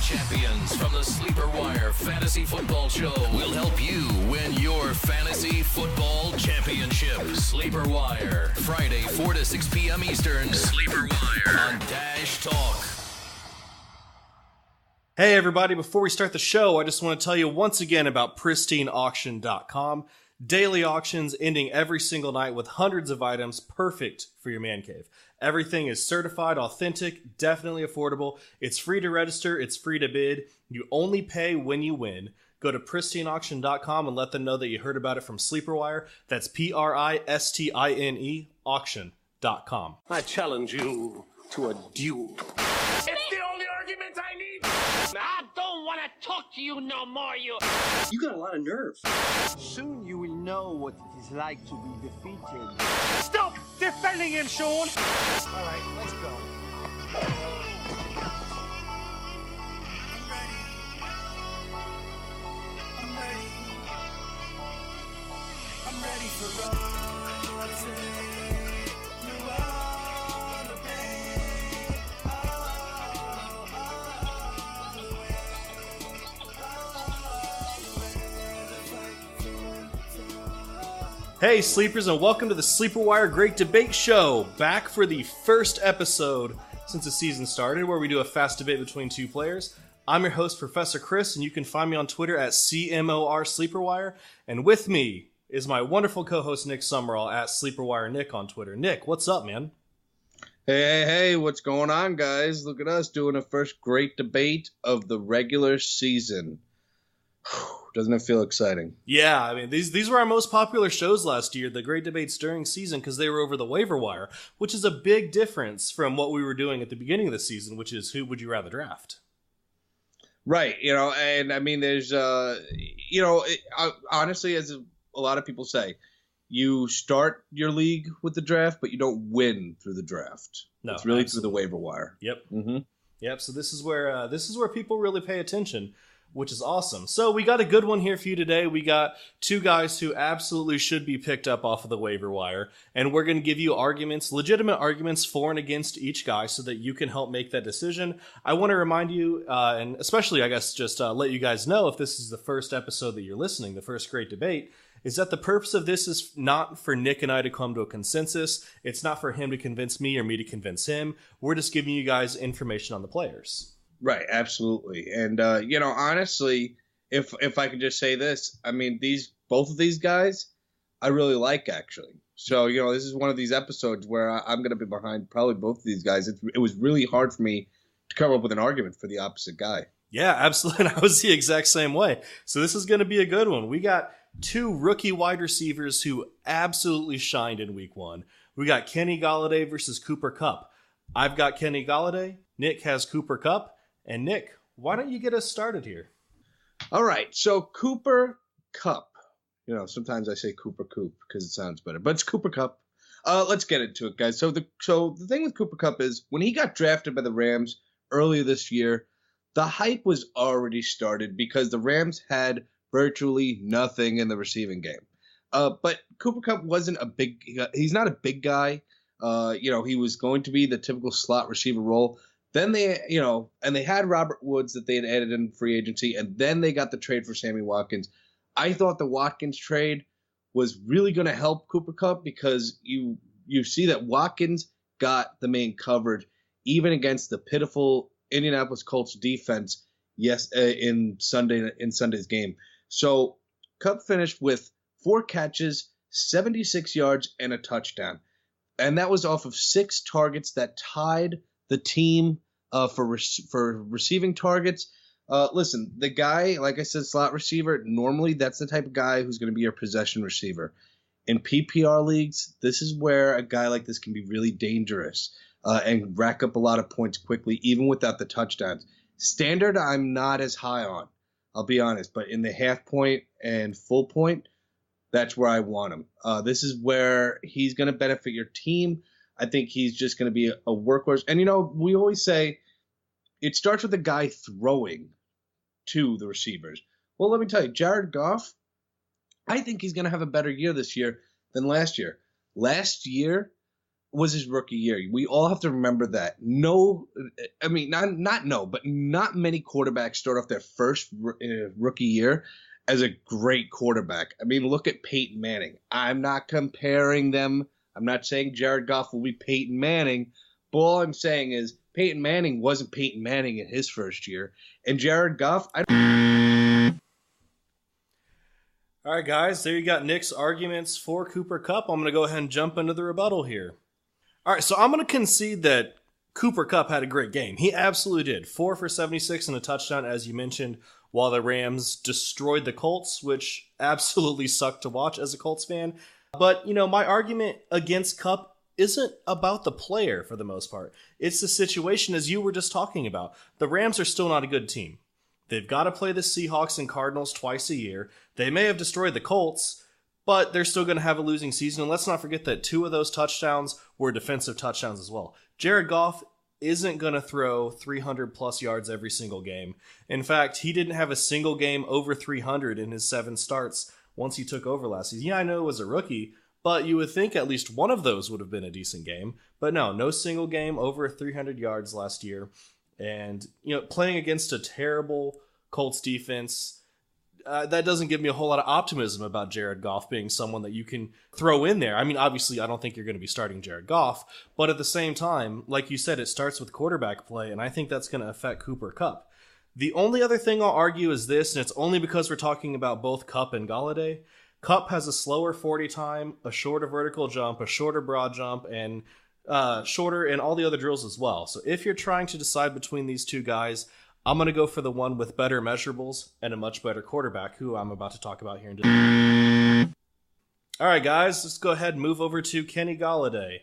champions from the SleeperWire Fantasy Football Show will help you win your fantasy football championship. SleeperWire, Friday 4 to 6 p.m. Eastern. SleeperWire on Dash Talk. Hey everybody, before we start the show, I just want to tell you once again about pristineauction.com. Daily auctions ending every single night with hundreds of items perfect for your man cave. Everything is certified, authentic, definitely affordable. It's free to register, it's free to bid. You only pay when you win. Go to pristineauction.com and let them know that you heard about it from SleeperWire. That's PRISTINE auction.com. I challenge you to a duel. It's the only argument I need. I don't want to talk to you no more, you. You got a lot of nerve. Soon you will know what it is like to be defeated. Stop defending him, Sean. All right, let's go. I'm ready for all. Hey sleepers, and welcome to the SleeperWire Great Debate Show, back for the first episode since the season started, where we do a fast debate between two players. I'm your host, Professor Chris, and you can find me on Twitter at CMORSleeperWire, and with me is my wonderful co-host Nick Summerall at SleeperWire Nick on Twitter. Nick, what's up, man? Hey, what's going on, guys? Look at us doing a first great debate of the regular season. Doesn't it feel exciting? Yeah, I mean, these were our most popular shows last year, the great debates during season, because they were over the waiver wire, which is a big difference from what we were doing at the beginning of the season, which is who would you rather draft? Right, and I mean, there's, honestly, as a lot of people say, you start your league with the draft, but you don't win through the draft. No, it's really absolutely through the waiver wire. Yep. Mm-hmm. Yep. So this is where people really pay attention, which is awesome. So we got a good one here for you today. We got two guys who absolutely should be picked up off of the waiver wire, and we're going to give you arguments, legitimate arguments for and against each guy so that you can help make that decision. I want to remind you, and especially, I guess, just let you guys know if this is the first episode that you're listening, the first great debate, is that the purpose of this is not for Nick and I to come to a consensus. It's not for him to convince me or me to convince him. We're just giving you guys information on the players. Right, absolutely. And, honestly, if I could just say this, I mean, both of these guys, I really like, actually. So, this is one of these episodes where I'm going to be behind probably both of these guys. It was really hard for me to come up with an argument for the opposite guy. Yeah, absolutely. I was the exact same way. So this is going to be a good one. We got two rookie wide receivers who absolutely shined in week one. We got Kenny Golladay versus Cooper Kupp. I've got Kenny Golladay. Nick has Cooper Kupp. And Nick, why don't you get us started here? All right. So Cooper Kupp. Sometimes I say Cooper Coop because it sounds better, but it's Cooper Kupp. Let's get into it, guys. So the thing with Cooper Kupp is when he got drafted by the Rams earlier this year, the hype was already started because the Rams had virtually nothing in the receiving game. But Cooper Kupp wasn't he's not a big guy. He was going to be the typical slot receiver role. Then they had Robert Woods that they had added in free agency, and then they got the trade for Sammy Watkins. I thought the Watkins trade was really going to help Cooper Kupp because you see that Watkins got the main coverage even against the pitiful Indianapolis Colts defense. Yes, in Sunday's game. So Kupp finished with 4 catches, 76 yards, and a touchdown, and that was off of 6 targets that tied the team for receiving targets. Listen, the guy, like I said, slot receiver, normally that's the type of guy who's going to be your possession receiver. In PPR leagues, this is where a guy like this can be really dangerous and rack up a lot of points quickly, even without the touchdowns. Standard, I'm not as high on, I'll be honest, but in the half point and full point, that's where I want him. This is where he's going to benefit your team. I think he's just going to be a workhorse. And, we always say it starts with the guy throwing to the receivers. Well, let me tell you, Jared Goff, I think he's going to have a better year this year than last year. Last year, was his rookie year. We all have to remember that. No, I mean, but not many quarterbacks start off their first rookie year as a great quarterback. I mean, look at Peyton Manning. I'm not comparing them. I'm not saying Jared Goff will be Peyton Manning. But all I'm saying is Peyton Manning wasn't Peyton Manning in his first year. And Jared Goff, All right, guys, there you got Nick's arguments for Cooper Kupp. I'm going to go ahead and jump into the rebuttal here. All right, so I'm going to concede that Cooper Kupp had a great game. He absolutely did. 4 for 76 and a touchdown, as you mentioned, while the Rams destroyed the Colts, which absolutely sucked to watch as a Colts fan. But, my argument against Kupp isn't about the player for the most part. It's the situation as you were just talking about. The Rams are still not a good team. They've got to play the Seahawks and Cardinals twice a year. They may have destroyed the Colts, but they're still going to have a losing season. And let's not forget that 2 of those touchdowns were defensive touchdowns as well. Jared Goff isn't going to throw 300-plus yards every single game. In fact, he didn't have a single game over 300 in his 7 starts once he took over last season. Yeah, I know it was a rookie, but you would think at least one of those would have been a decent game. But no single game over 300 yards last year. And, playing against a terrible Colts defense, that doesn't give me a whole lot of optimism about Jared Goff being someone that you can throw in there. I mean, obviously, I don't think you're going to be starting Jared Goff, but at the same time, like you said, it starts with quarterback play, and I think that's going to affect Cooper Kupp. The only other thing I'll argue is this, and it's only because we're talking about both Kupp and Golladay. Kupp has a slower 40 time, a shorter vertical jump, a shorter broad jump, and shorter in all the other drills as well. So if you're trying to decide between these two guys, I'm going to go for the one with better measurables and a much better quarterback, who I'm about to talk about here in just a minute. All right, guys, let's go ahead and move over to Kenny Golladay.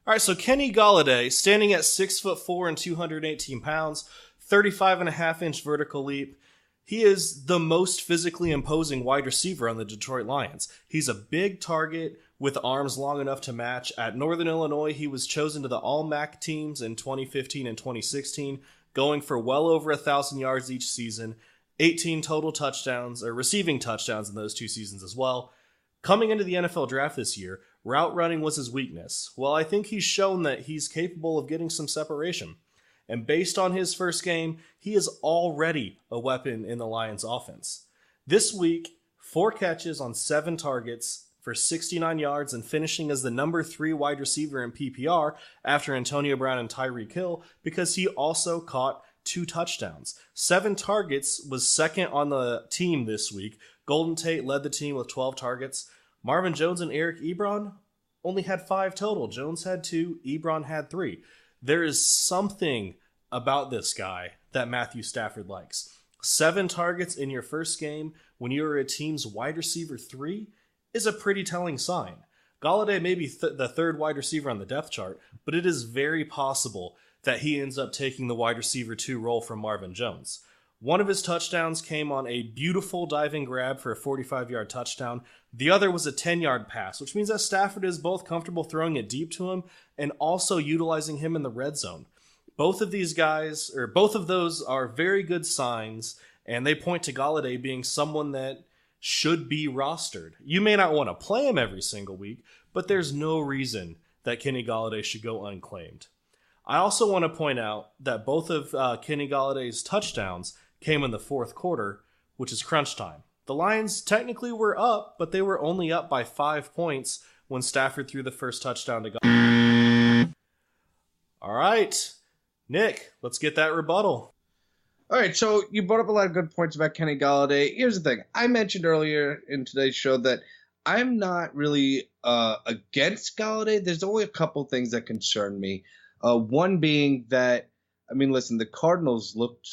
All right, so Kenny Golladay, standing at 6'4" and 218 pounds, 35.5-inch vertical leap. He is the most physically imposing wide receiver on the Detroit Lions. He's a big target with arms long enough to match. At Northern Illinois, he was chosen to the All-MAC teams in 2015 and 2016, going for well over 1,000 yards each season, 18 total touchdowns, or receiving touchdowns in those 2 seasons as well. Coming into the NFL draft this year, route running was his weakness. Well, I think he's shown that he's capable of getting some separation. And based on his first game, he is already a weapon in the Lions offense. This week, 4 catches on 7 targets for 69 yards and finishing as the number 3 wide receiver in PPR after Antonio Brown and Tyreek Hill, because he also caught 2 touchdowns. 7 targets was second on the team this week. Golden Tate led the team with 12 targets. Marvin Jones and Eric Ebron only had 5 total. Jones had 2, Ebron had 3. There is something about this guy that Matthew Stafford likes. 7 targets in your first game when you are a team's wide receiver 3 is a pretty telling sign. Golladay may be the 3rd wide receiver on the depth chart, but it is very possible that he ends up taking the wide receiver 2 role from Marvin Jones. One of his touchdowns came on a beautiful diving grab for a 45-yard touchdown. The other was a 10-yard pass, which means that Stafford is both comfortable throwing it deep to him and also utilizing him in the red zone. Both of those are very good signs, and they point to Golladay being someone that should be rostered. You may not want to play him every single week, but there's no reason that Kenny Golladay should go unclaimed. I also want to point out that both of Kenny Galladay's touchdowns came in the 4th quarter, which is crunch time. The Lions technically were up, but they were only up by 5 points when Stafford threw the first touchdown to Golladay. All right, Nick, let's get that rebuttal. All right, so you brought up a lot of good points about Kenny Golladay. Here's the thing. I mentioned earlier in today's show that I'm not really against Golladay. There's only a couple things that concern me. One being that, listen, the Cardinals looked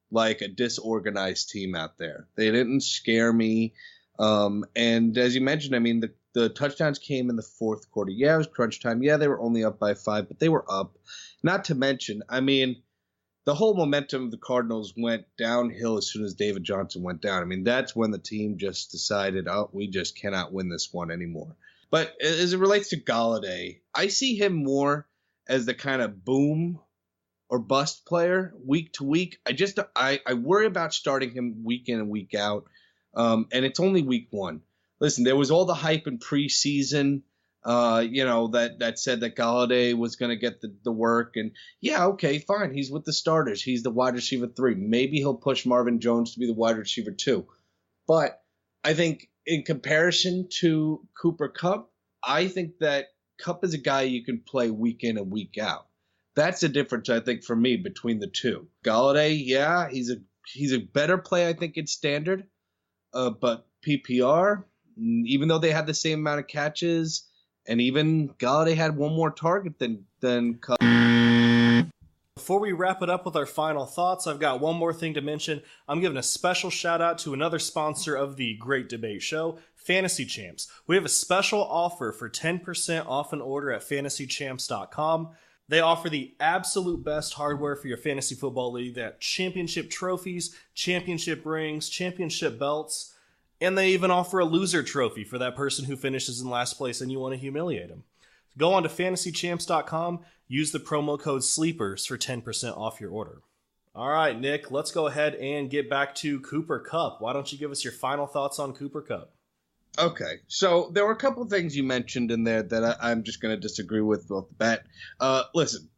like a disorganized team out there. They didn't scare me. And as you mentioned, the touchdowns came in the 4th quarter. Yeah, it was crunch time. Yeah, they were only up by 5, but they were up. Not to mention, the whole momentum of the Cardinals went downhill as soon as David Johnson went down. That's when the team just decided, we just cannot win this one anymore. But as it relates to Golladay, I see him more as the kind of boom or bust player week to week. I worry about starting him week in and week out. And it's only week 1. Listen, there was all the hype in preseason that said that Golladay was going to get the work. And yeah, okay, fine. He's with the starters. He's the wide receiver 3. Maybe he'll push Marvin Jones to be the wide receiver 2. But I think in comparison to Cooper Kupp, I think that Kupp is a guy you can play week in and week out. That's the difference, I think, for me between the two. Golladay, yeah, he's a better play, I think, in standard. But PPR, even though they had the same amount of catches, and even Golladay had one more target than Kupp. Before we wrap it up with our final thoughts, I've got one more thing to mention. I'm giving a special shout out to another sponsor of the Great Debate Show, Fantasy Champs. We have a special offer for 10% off an order at fantasychamps.com. They offer the absolute best hardware for your fantasy football league. They have championship trophies, championship rings, championship belts, and they even offer a loser trophy for that person who finishes in last place and you want to humiliate them. Go on to fantasychamps.com, use the promo code SLEEPERS for 10% off your order. All right, Nick, let's go ahead and get back to Cooper Kupp. Why don't you give us your final thoughts on Cooper Kupp? Okay, so there were a couple of things you mentioned in there that I'm just going to disagree with off the bat. Listen,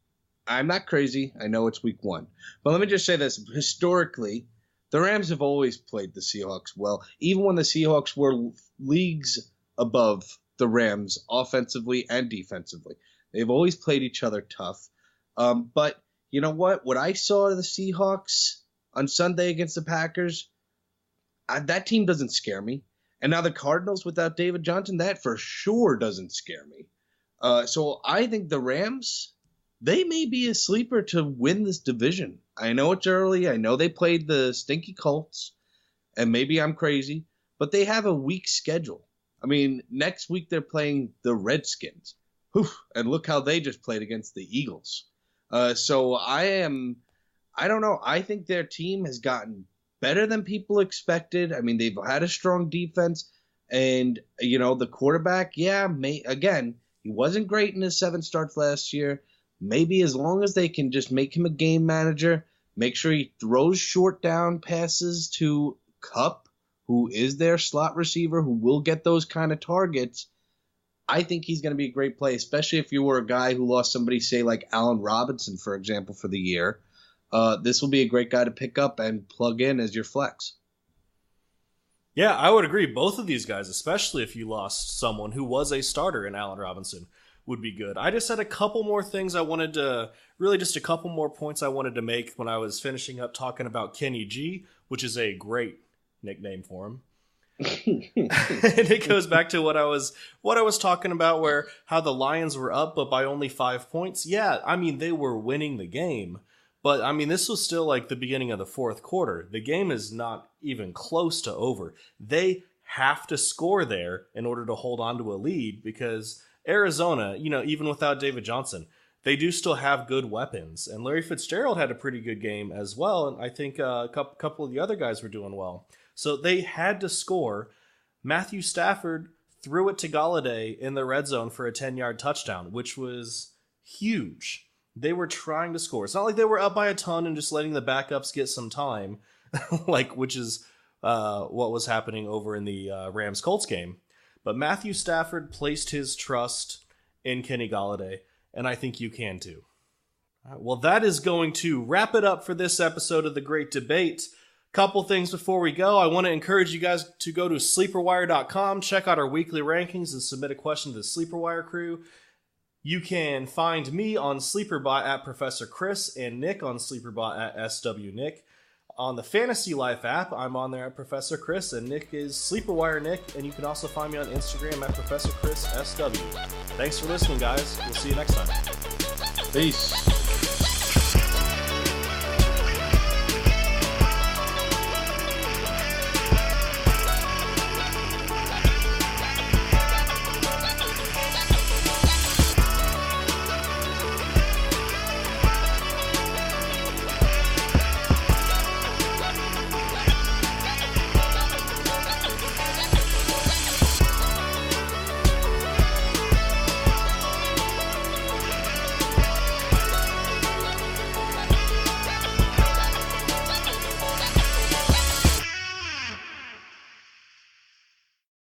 I'm not crazy. I know it's week 1. But let me just say this. Historically, the Rams have always played the Seahawks well, even when the Seahawks were leagues above the Rams offensively and defensively. They've always played each other tough. But you know what? What I saw of the Seahawks on Sunday against the Packers, that team doesn't scare me. And now the Cardinals without David Johnson, that for sure doesn't scare me. So I think the Rams, they may be a sleeper to win this division. I know it's early. I know they played the stinky Colts, and maybe I'm crazy, but they have a weak schedule. I mean, next week they're playing the Redskins. Whew, and look how they just played against the Eagles. So I don't know. I think their team has gotten better than people expected. I mean, they've had a strong defense. And, the quarterback, again, he wasn't great in his 7 starts last year. Maybe as long as they can just make him a game manager, make sure he throws short down passes to Kupp, who is their slot receiver, who will get those kind of targets, I think he's going to be a great play, especially if you were a guy who lost somebody, say, like Allen Robinson, for example, for the year. This will be a great guy to pick up and plug in as your flex. Yeah, I would agree. Both of these guys, especially if you lost someone who was a starter in Allen Robinson, would be good. I just had a couple more things I wanted to, really just a couple more points I wanted to make when I was finishing up talking about Kenny G, which is a great nickname for him. And it goes back to what I was talking about, where how the Lions were up, but by only 5 points. Yeah, I mean, they were winning the game. But, I mean, this was still like the beginning of the fourth quarter. The game is not even close to over. They have to score there in order to hold on to a lead, because Arizona, even without David Johnson, they do still have good weapons. And Larry Fitzgerald had a pretty good game as well. And I think a couple of the other guys were doing well. So they had to score. Matthew Stafford threw it to Golladay in the red zone for a 10-yard touchdown, which was huge. They were trying to score. It's not like they were up by a ton and just letting the backups get some time, which is what was happening over in the Rams-Colts game. But Matthew Stafford placed his trust in Kenny Golladay, and I think you can too. All right, well, that is going to wrap it up for this episode of The Great Debate. Couple things before we go. I want to encourage you guys to go to SleeperWire.com, check out our weekly rankings, and submit a question to the SleeperWire crew. You can find me on SleeperBot at Professor Chris and Nick on SleeperBot at SW Nick. On the Fantasy Life app, I'm on there at Professor Chris, and Nick is SleeperWire Nick, and you can also find me on Instagram at Professor Chris SW. Thanks for listening, guys. We'll see you next time. Peace.